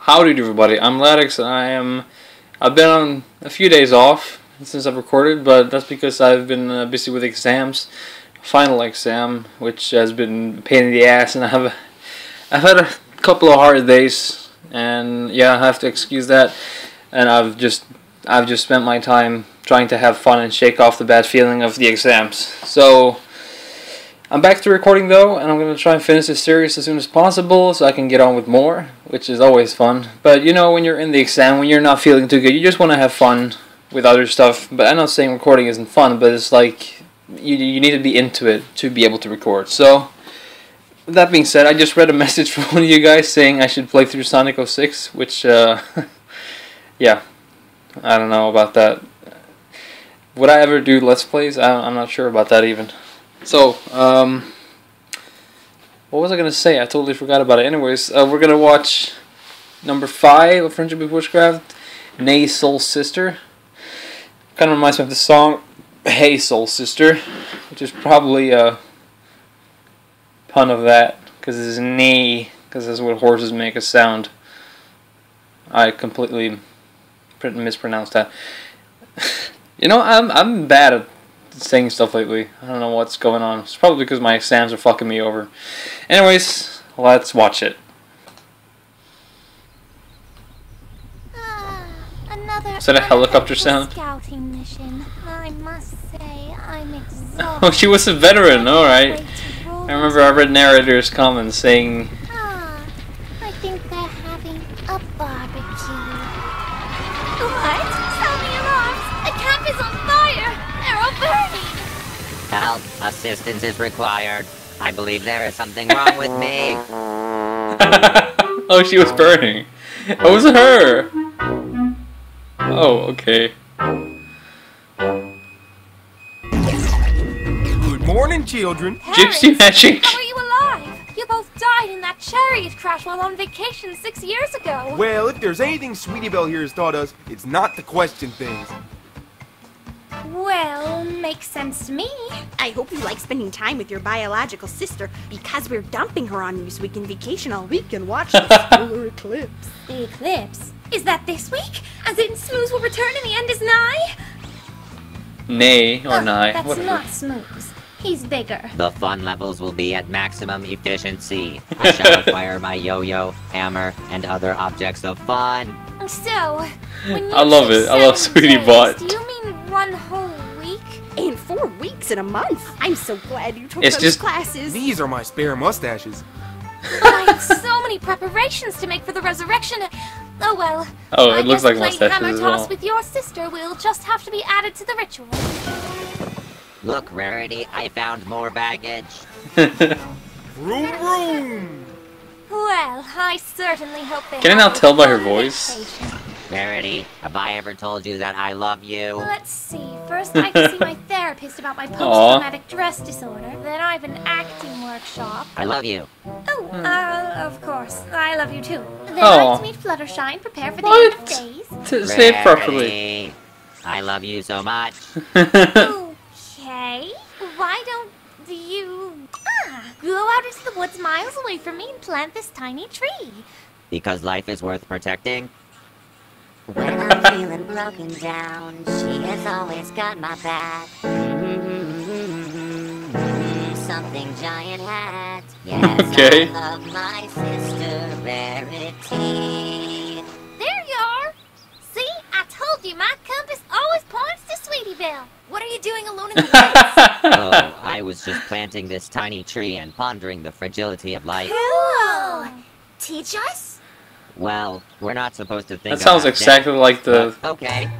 Howdy everybody, I'm Ladix and I've been on a few days off since I've recorded, but that's because I've been busy with exams. Final exam, which has been a pain in the ass, and I've had a couple of hard days, and yeah, I have to excuse that. And I've just spent my time trying to have fun and shake off the bad feeling of the exams. So I'm back to recording though, and I'm going to try and finish this series as soon as possible so I can get on with more, which is always fun. But you know, when you're in the exam, when you're not feeling too good, you just want to have fun with other stuff. But I'm not saying recording isn't fun, but it's like you need to be into it to be able to record. So with that being said, I just read a message from one of you guys saying I should play through Sonic 06, which yeah, I don't know about that. Would I ever do Let's Plays? I'm not sure about that even. So, what was I going to say? I totally forgot about it. Anyways, we're going to watch number 5 of Friendship with Witchcraft, Neigh Soul Sister. Kind of reminds me of the song Hey Soul Sister, which is probably a pun of that, because it's neigh, because that's what horses make a sound. I completely mispronounced that. You know, I'm bad at saying stuff lately. I don't know what's going on. It's probably because my exams are fucking me over. Anyways, let's watch it. Is that a helicopter sound? Scouting mission. I must say, I'm exhausted. Oh, she was a veteran. All right. I remember I read narrators' comments saying. I think they're having a barbecue. What? Sound the alarms! The camp is on fire! They're all burning! Help! Assistance is required. I believe there is something wrong with me. Oh, she was burning. It was her. Oh, okay. Good morning, children. Gypsy magic. How are you alive? You both died in that chariot crash while on vacation 6 years ago. Well, if there's anything Sweetie Belle here has taught us, it's not to question things. Well, makes sense to me. I hope you like spending time with your biological sister, because we're dumping her on you so we can vacation all week and watch the solar eclipse. The eclipse? Is that this week? As in Smooth will return and the end is nigh? Neigh or Neigh. That's Whatever. not Smooth. He's bigger. The fun levels will be at maximum efficiency. I shall acquire my yo-yo, hammer, and other objects of fun. So, when you I love say it. I love 7 Sweetie days, Bot. do you mean 1 whole week? In 4 weeks and a month. I'm so glad you took It's those just- classes. These are my spare mustaches. I have so many preparations to make for the resurrection. Oh well. Oh, I it looks guess like playing mustaches hammer as toss well. with your sister will just have to be added to the ritual. Look, Rarity, I found more baggage. Vroom, vroom. Well, I certainly hope they Can I have now tell by her fun voice? vacation. Rarity, have I ever told you that I love you? Let's see. First, I can see my therapist about my post-traumatic stress disorder. Then I have an acting workshop. I love you. Oh, of course. I love you too. Then Aw. I meet Fluttershy, prepare for the end of What? days. To say it properly. Rarity, I love you so much. Okay. Why don't you go out into the woods miles away from me and plant this tiny tree? Because life is worth protecting. When I'm feeling broken down, she has always got my back. Something giant hat. Yes, Okay. I love my sister Rarity. There you are. See, I told you my compass always points to Sweetie Belle. What are you doing alone in the woods? Oh, I was just planting this tiny tree and pondering the fragility of life. Cool. Teach us? Well, we're not supposed to think That sounds about exactly death, like the. but okay.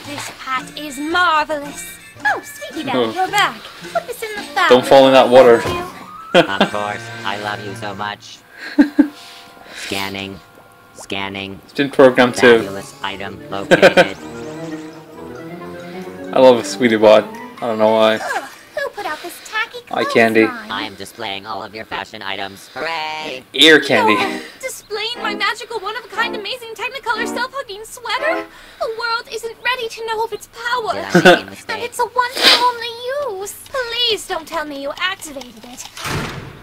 This hat is marvelous. Oh, Sweetie Belle, Oh. you're back. Put this in the fabric. Don't fall in that water. Of course, I love you so much. Scanning. Scanning. It's been programmed too. Fabulous item located. I love a Sweetie Bot. I don't know why. Who put out this tacky Eye candy. clothesline? I am displaying all of your fashion items. Hooray! Ear candy. No, displaying my magical, one-of-a-kind, amazing Technicolor self-hugging sweater? The world isn't ready to know of its power. Did I make a And mistake? it's a one-time only use. Please don't tell me you activated it.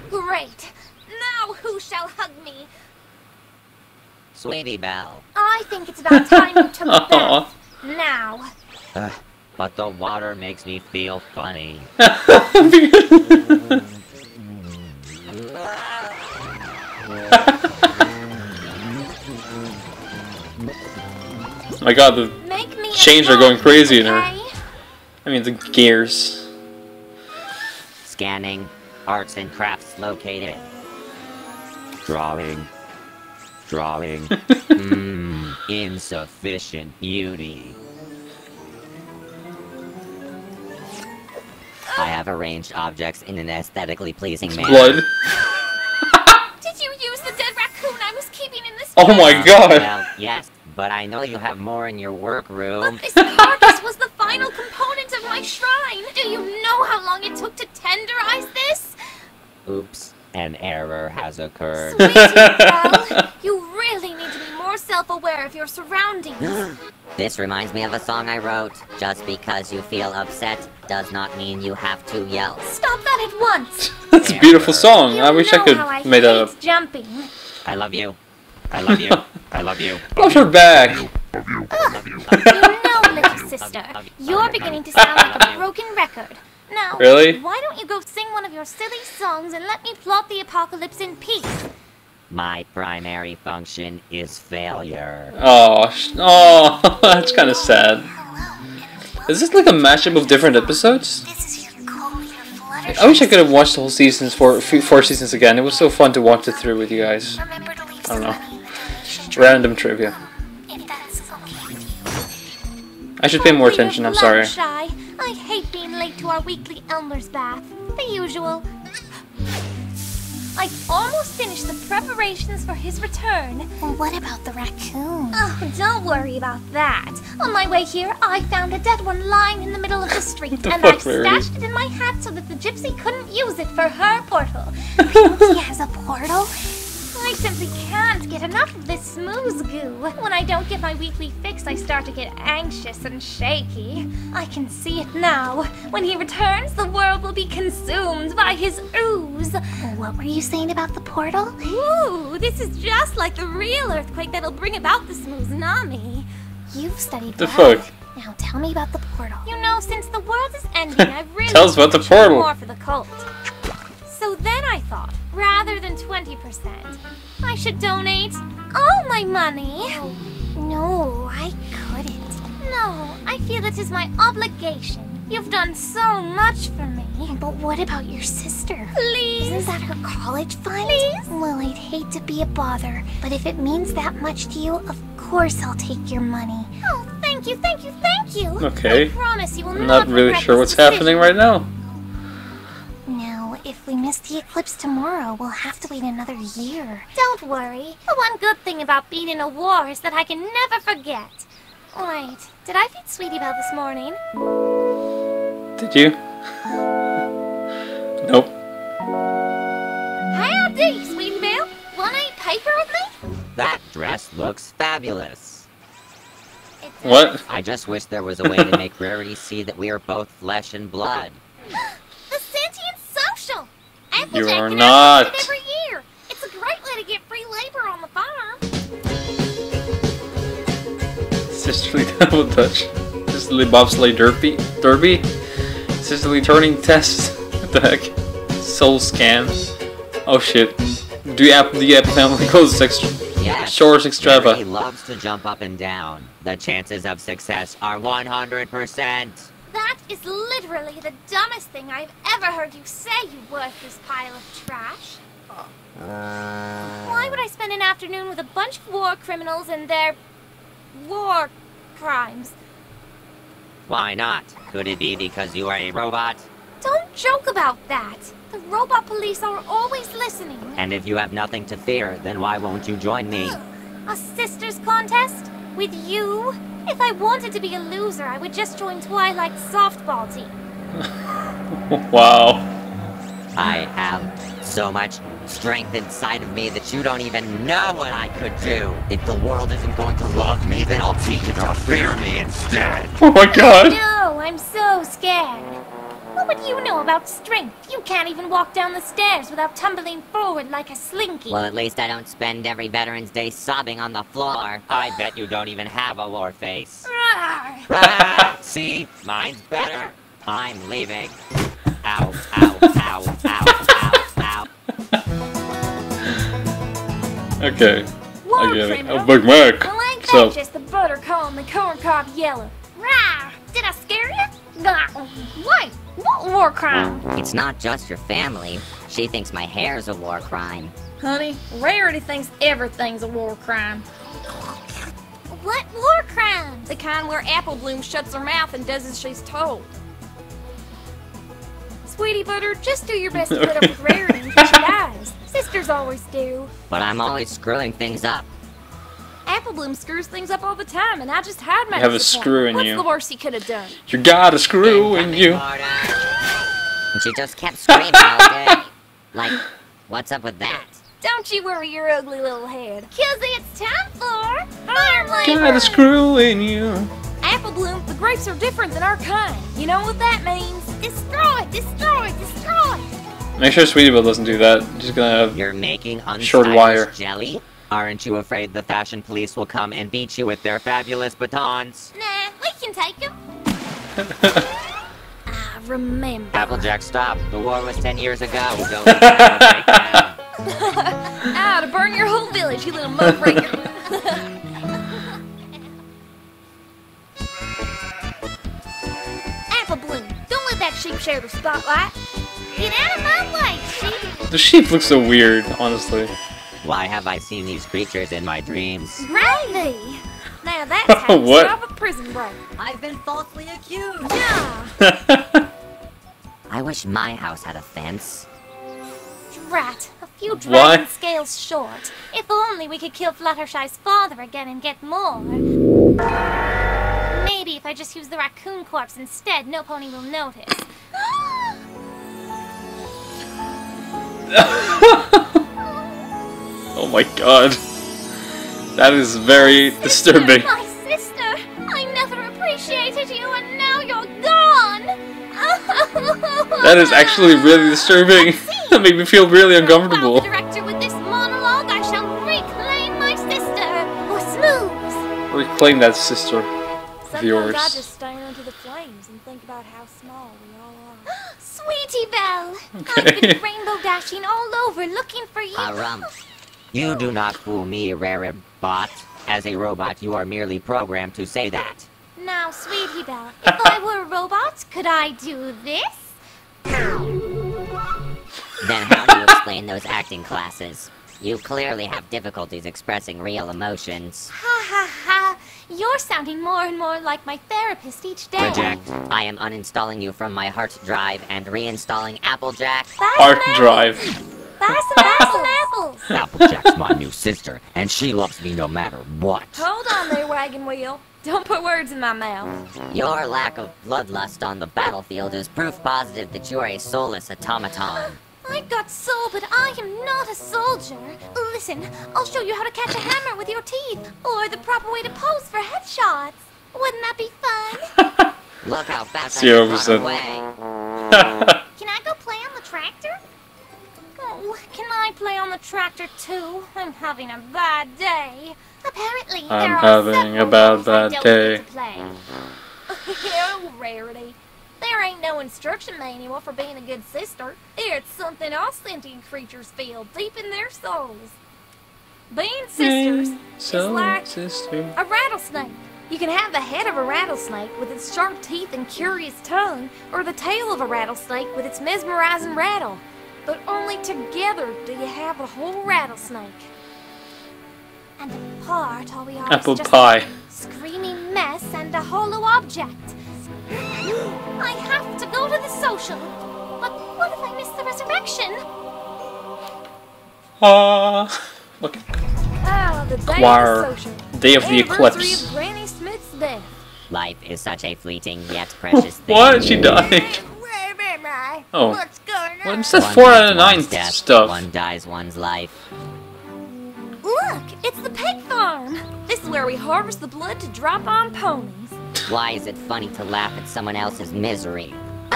Great. Now who shall hug me? Sweetie Belle. I think it's about time you took a Aw. bath. Now. But the water makes me feel funny. My god, the Make me a chains are going crazy in her. okay? I mean, the gears. Scanning. Arts and crafts located. Drawing. Drawing. Insufficient beauty. I have arranged objects in an aesthetically pleasing manner. Blood. Did you use the dead raccoon I was keeping in this Oh my god. Well, yes, but I know you have more in your workroom. But this carcass was the final component of my shrine. Do you know how long it took to tenderize this? Oops, an error has occurred. Sweetie Belle, you really need to be more self-aware of your surroundings. This reminds me of a song I wrote. Just because you feel upset does not mean you have to yell. Stop that at once. That's a beautiful song. You I wish I know could how I make that hate up. jumping. I love you. I love you. I love you. Love her back. You know, little sister, you're beginning to sound like a broken record. Now, Really? why don't you go sing one of your silly songs and let me plot the apocalypse in peace? My primary function is failure. Oh, oh, that's kind of sad. Is this like a mashup of different episodes? This is your cold, your Fluttershy. I wish I could have watched the whole seasons four seasons again. It was so fun to watch it through with you guys. Remember to leave I don't know. some money in the donation jar, Random trivia. if that's okay with you. I should pay more Oh, dear attention. I'm sorry. Fluttershy. I hate being late to our weekly Elmer's bath. The usual. I almost finished the preparations for his return. Well, what about the raccoon? Oh, don't worry about that. On my way here, I found a dead one lying in the middle of the street, The and fuck, I've Rarity? stashed it in my hat so that the gypsy couldn't use it for her portal. He has a portal? I simply can't get enough of this smooze goo. When I don't get my weekly fix, I start to get anxious and shaky. I can see it now. When he returns, the world will be consumed by his ooze. What were you saying about the portal? Ooh, this is just like the real earthquake that'll bring about the smooth tsunami. You've studied The well. fuck? Now tell me about the portal. You know, since the world is ending, I really Tell us about the want to portal. more for the cult. So then I thought, rather than 20%, I should donate all my money. No, I couldn't. No, I feel it is my obligation. You've done so much for me. But what about your sister? Please. Isn't that her college fund? Please? Well, I'd hate to be a bother, but if it means that much to you, of course I'll take your money. Oh, thank you, thank you, thank you. Okay. I promise you will I'm not not really regret sure this what's decision. happening right now. Now, if we miss the eclipse tomorrow, we'll have to wait another year. Don't worry. The one good thing about being in a war is that I can never forget. Wait, did I feed Sweetie Belle this morning? Did you? Nope. Howdy, Sweetie Belle. Wanna eat paper with me? That dress looks fabulous. It's What? I just wish there was a way to make Rarity see that we are both flesh and blood. the Sentient Social. Applejack You are can not. have it every year. It's a great way to get free labor on the farm. Sisterly double touch. Sisterly bobsleigh derby. Sisterly turning test. What the heck? Soul scan. Oh shit. Do the Apple family clothes extra? Yes, Shores extrava. Rarity loves to jump up and down. The chances of success are 100%. That is literally the dumbest thing I've ever heard you say, you worthless pile of trash. Why would I spend an afternoon with a bunch of war criminals and their war crimes? Why not? Could it be because you are a robot? Don't joke about that. The robot police are always listening. And if you have nothing to fear, then why won't you join me? A sisters contest? With you? If I wanted to be a loser, I would just join Twilight's softball team. Wow. I have so much strength inside of me that you don't even know what I could do. If the world isn't going to love me, then I'll teach it to fear me instead. Oh my god. No, I'm so scared. But What do you know about strength? You can't even walk down the stairs without tumbling forward like a slinky. Well, at least I don't spend every Veterans Day sobbing on the floor. I bet you don't even have a war face. Rawr. Ah, see? Mine's better. I'm leaving. Ow, ow, ow, ow, ow, ow. Okay. Whoa, I get it. criminal. Oh, Big Mac. Well, ain't What's that up? just the butter calling the corn cob yellow? Rawr! Did I scare you? Wait, what war crime? It's not just your family. She thinks my hair's a war crime. Honey, Rarity thinks everything's a war crime. What war crime? The kind where Apple Bloom shuts her mouth and does as she's told. Sweetie Butter, just do your best to put up with Rarity until she dies. Sisters always do. But I'm always screwing things up. Apple Bloom screws things up all the time, and I just had my You have a disappointment. screw in What's you. the worst he could have done? You got a screw in you. And she just kept screaming all day. Like, what's up with that? Don't you worry your ugly little head. 'Cause it's time for farm labor. Got a screw in you. Apple Bloom, the grapes are different than our kind. You know what that means? Destroy, destroy, destroy. Make sure Sweetie Belle doesn't do that. She's gonna have You're making Short wire. unstylish jelly? Aren't you afraid the fashion police will come and beat you with their fabulous batons? Nah, we can take them. I remember. Applejack, stop. The war was 10 years ago. Don't let that break down. Ah, to burn your whole village, you little muckraker. Apple Bloom, don't let that sheep share the spotlight. Get out of my way, sheep. The sheep looks so weird, honestly. Why have I seen these creatures in my dreams? Gravy. Now that's how you What? stop a prison break. I've been falsely accused. Yeah. I wish my house had a fence. Drat. A few Why? dragon scales short. If only we could kill Fluttershy's father again and get more. Maybe if I just use the raccoon corpse instead, no pony will notice. Oh my god. That is very disturbing. My sister! I never appreciated you and now you're gone! That is actually really disturbing. That made me feel really uncomfortable. While the director with this monologue, I shall reclaim my sister! Or Smooth! Reclaim that sister of Sometimes yours. I just stare into the flames and think about how small we all are. Sweetie Belle! Okay. I've been rainbow dashing all over looking for you. You do not fool me, rare bot. As a robot, you are merely programmed to say that. Now, Sweetie Belle, if I were a robot, could I do this? Then how do you explain those acting classes? You clearly have difficulties expressing real emotions. Ha ha ha! You're sounding more and more like my therapist each day. Reject. I am uninstalling you from my heart drive and reinstalling Applejack. Buy Art some drive. Buy some apples! Applejack's my new sister, and she loves me no matter what. Hold on there, wagon wheel. Don't put words in my mouth. Your lack of bloodlust on the battlefield is proof positive that you are a soulless automaton. I've got soul, but I am not a soldier. Listen, I'll show you how to catch a hammer with your teeth, or the proper way to pose for headshots. Wouldn't that be fun? Look how fast I 0%. can run away. Can I go play on the tractor? Oh, can I play on the tractor too? I'm having a bad day. Apparently, I'm there are having a several bad, roles I bad don't day. get to play. Oh, Rarity. There ain't no instruction manual for being a good sister. It's something all sentient creatures feel deep in their souls. Being sisters is like sister. a rattlesnake. You can have the head of a rattlesnake with its sharp teeth and curious tongue, or the tail of a rattlesnake with its mesmerizing rattle. But only together do you have a whole rattlesnake. And apart, all we are Apple is just pie. a screaming mess and a hollow object. I have to go to the social. But what if I miss the resurrection? Okay. Ah, the day Choir. of the social. Day of the Anniversary eclipse. of Granny Smith's death. Life is such a fleeting yet precious thing. What? She died. Where am I? Oh. What's going on? What's that One 4 out lives of 9 one's death, stuff? One dies one's life. Look, it's the pig farm. This is where we harvest the blood to drop on ponies. Why is it funny to laugh at someone else's misery?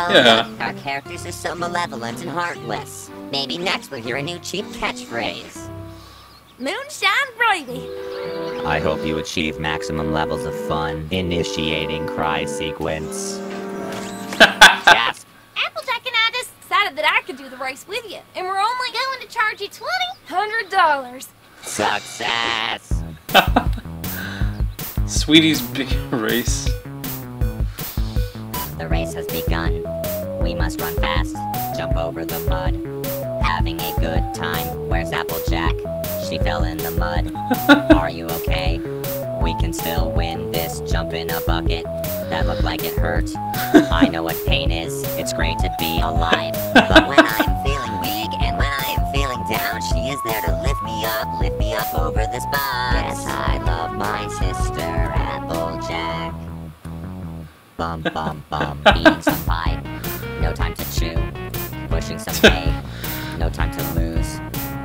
Yeah. Our characters are so malevolent and heartless. Maybe next we'll hear a new cheap catchphrase. Moonshine Brady. I hope you achieve maximum levels of fun. Initiating cry sequence. Gasp. Applejack and I just decided that I could do the race with you, and we're only going to charge you $2,100. Success. Sweetie's big race. The race has begun. We must run fast, jump over the mud. Having a good time. Where's Applejack? She fell in the mud. Are you okay? We can still win this jump in a bucket. That looked like it hurt. I know what pain is. It's great to be alive. But when I'm feeling weak and when I am feeling down, she is there to lift me up over this box. Yes, I love my sister, Applejack. Bum bum bum. Eating some pie. No time to chew. Pushing some hay. No time to lose.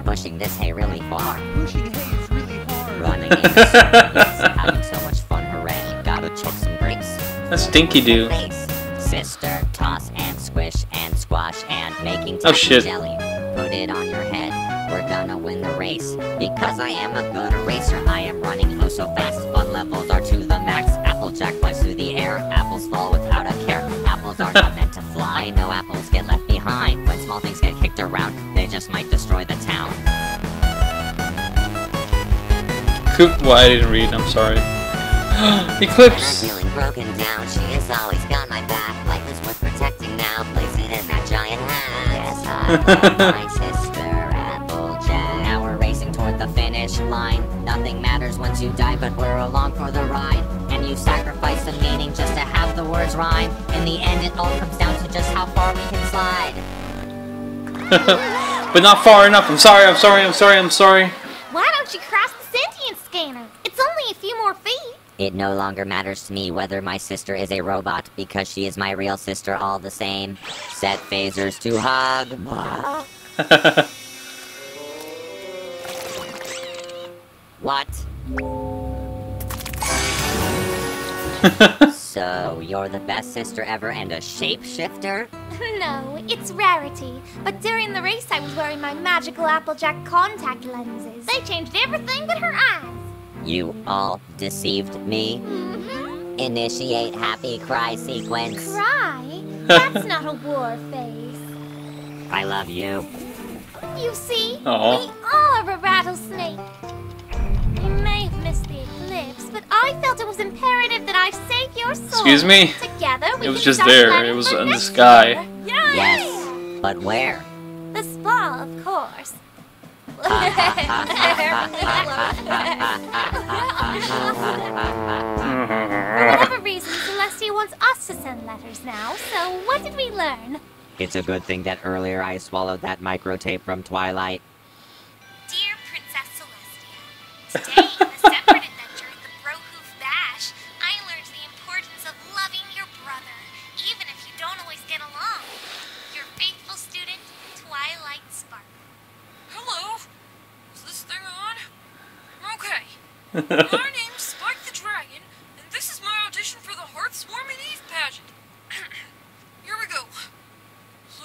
Pushing this hay really far. Pushing hay is really hard. Running in the circle, yes, having so much fun, hooray. Gotta choke some grapes. That's Dinky Doo. Face. Sister, toss and squish and squash and making Oh, tacky shit. jelly. Put it on your head. We're gonna win the race. Because I am a good racer, I am running oh so fast. Fun levels are to the max. Applejack flies through the air. Apples fall without a care. Apples are not meant to fly. No apples get left behind. When small things get kicked around, they just might destroy the town. Well, I didn't read. I'm sorry. Eclipse. When I'm feeling broken down, she has always got my back. Like this worth protecting now. Place it in that giant hat. Yes, I love my sister, Applejack. Now we're racing toward the finish line. Nothing matters once you die, but we're along for the ride. And you sacrifice the meaning just to have the words rhyme. In the end, it all comes down to just how far we can slide. But not far enough. I'm sorry. Why don't you cross the sentient scanner? It's only a few more feet. It no longer matters to me whether my sister is a robot, because she is my real sister all the same. Set phasers to hug. What? So, you're the best sister ever and a shapeshifter? No, it's Rarity. But during the race, I was wearing my magical Applejack contact lenses. They changed everything but her eyes. You all deceived me? Mm-hmm. Initiate happy cry sequence. Cry? That's not a war face. I love you. You see, Aw. we are a rattlesnake. You may have missed the eclipse, but I felt it was imperative that I save your soul. Excuse me? Together, we It was can just start there. planning It was for in the next sky. year. Yay! Yes, but where? The spa, of course. For whatever reason, Celestia wants us to send letters now, so what did we learn? It's a good thing that earlier I swallowed that microtape from Twilight. Dear Princess Celestia, today in a separate adventure at the Brohoof Bash, I learned the importance of loving your brother, even if you don't always get along. Your faithful student, Twilight Spark. Hello? Is this thing on? Okay. My name's Spike the Dragon, and this is my audition for the Heartswarming Eve pageant. Here we go.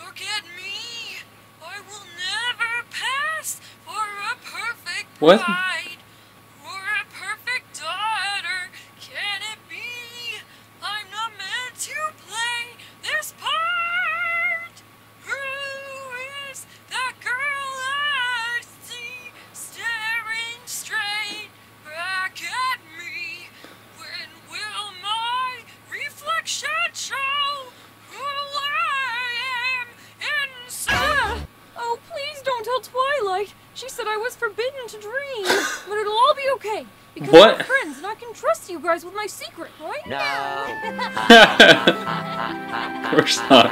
Look at me. I will never pass for a perfect What? bride. For a perfect daughter. Can it be? I'm not meant to play this part. Who is that girl I see staring straight back at me? When will my reflection show who I am inside? Oh, please don't tell Twilight. She said I was forbidden to dream. But it'll all be okay. Because What? we're friends and I can trust you guys with my secret, right? Of course not.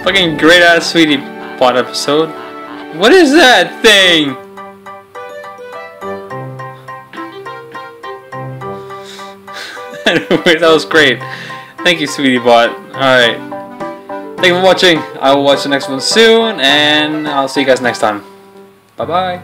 Fucking great ass Sweetie Pot episode. What is that thing? Anyway, that was great. Thank you, Sweetie Bot. Alright. Thank you for watching. I will watch the next one soon, and I'll see you guys next time. Bye bye.